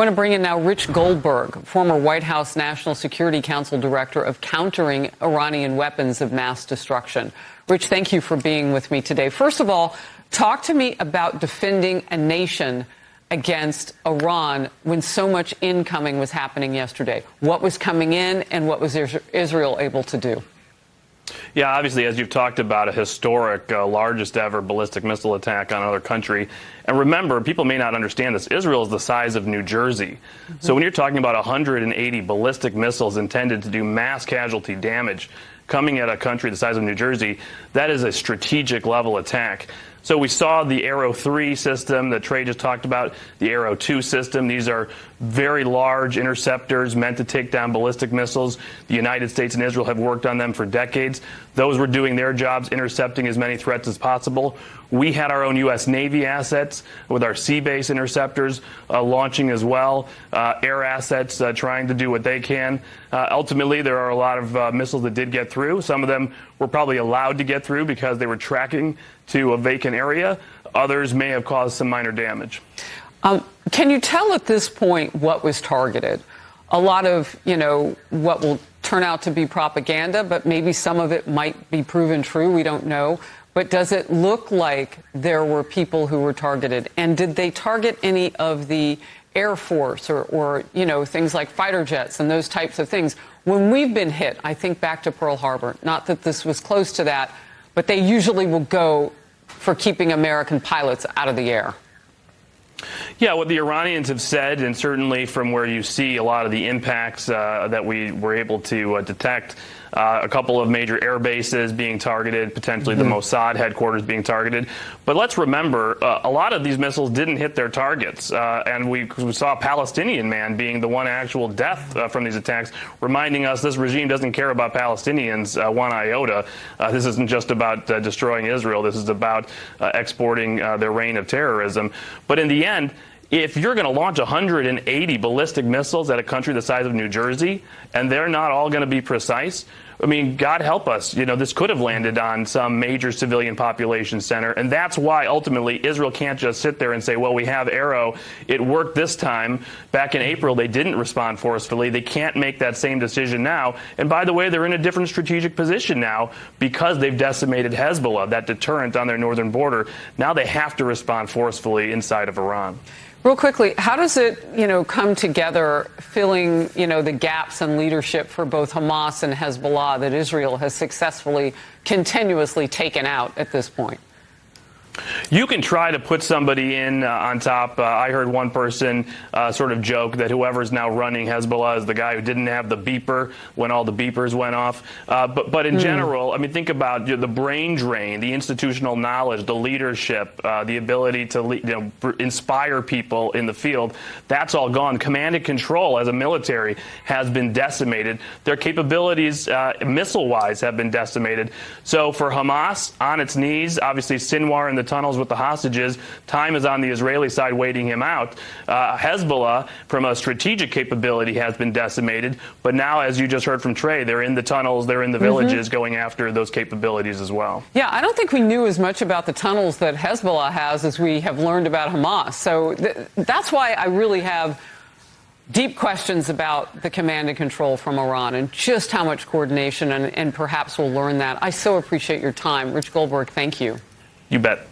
I want to bring in now Rich Goldberg, former White House National Security Council Director of Countering Iranian Weapons of Mass Destruction. Rich, thank you for being with me today. First of all, talk to me about defending a nation against Iran when so much incoming was happening yesterday. What was coming in and what was Israel able to do? Yeah, obviously, as you've talked about, a historic, largest ever ballistic missile attack on another country. And remember, people may not understand this, Israel is the size of New Jersey. So when you're talking about 180 ballistic missiles intended to do mass casualty damage coming at a country the size of New Jersey, that is a strategic level attack. So we saw the Arrow 3 system that Trey just talked about, the Arrow 2 system. These are very large interceptors meant to take down ballistic missiles. The United States and Israel have worked on them for decades. Those were doing their jobs, intercepting as many threats as possible. We had our own U.S. Navy assets with our sea-based interceptors launching as well, air assets trying to do what they can. Ultimately, there are a lot of missiles that did get through. Some of them were probably allowed to get through because they were tracking to a vacant area. Others may have caused some minor damage. Can you tell at this point what was targeted? A lot of, what will turn out to be propaganda, but maybe some of it might be proven true. We don't know. But does it look like there were people who were targeted? And did they target any of the Air Force or things like fighter jets and those types of things? When we've been hit, I think back to Pearl Harbor, not that this was close to that, but they usually will go for keeping American pilots out of the air. Yeah, what the Iranians have said, and certainly from where you see a lot of the impacts that we were able to detect, a couple of major air bases being targeted, potentially the Mossad headquarters being targeted. But let's remember, a lot of these missiles didn't hit their targets. And we saw a Palestinian man being the one actual death from these attacks, reminding us this regime doesn't care about Palestinians one iota. This isn't just about destroying Israel. This is about exporting their reign of terrorism. But in the end, if you're going to launch 180 ballistic missiles at a country the size of New Jersey, and they're not all going to be precise, I mean, God help us. This could have landed on some major civilian population center. And that's why, ultimately, Israel can't just sit there and say, well, we have Arrow. It worked this time. Back in April, they didn't respond forcefully. They can't make that same decision now. And by the way, they're in a different strategic position now because they've decimated Hezbollah, that deterrent on their northern border. Now they have to respond forcefully inside of Iran. Real quickly, how does it, come together, filling, the gaps in leadership for both Hamas and Hezbollah that Israel has successfully, continuously taken out at this point? You can try to put somebody in on top. I heard one person sort of joke that whoever's now running Hezbollah is the guy who didn't have the beeper when all the beepers went off. But in general, I mean, think about the brain drain, the institutional knowledge, the leadership, the ability to inspire people in the field. That's all gone. Command and control as a military has been decimated. Their capabilities missile-wise have been decimated. So for Hamas, on its knees, obviously Sinwar in the tunnels with the hostages, time is on the Israeli side waiting him out. Hezbollah, from a strategic capability, has been decimated. But now, as you just heard from Trey, they're in the tunnels, they're in the villages going after those capabilities as well. Yeah, I don't think we knew as much about the tunnels that Hezbollah has as we have learned about Hamas. So that's why I really have deep questions about the command and control from Iran and just how much coordination, and perhaps we'll learn that. I so appreciate your time. Rich Goldberg, thank you. You bet.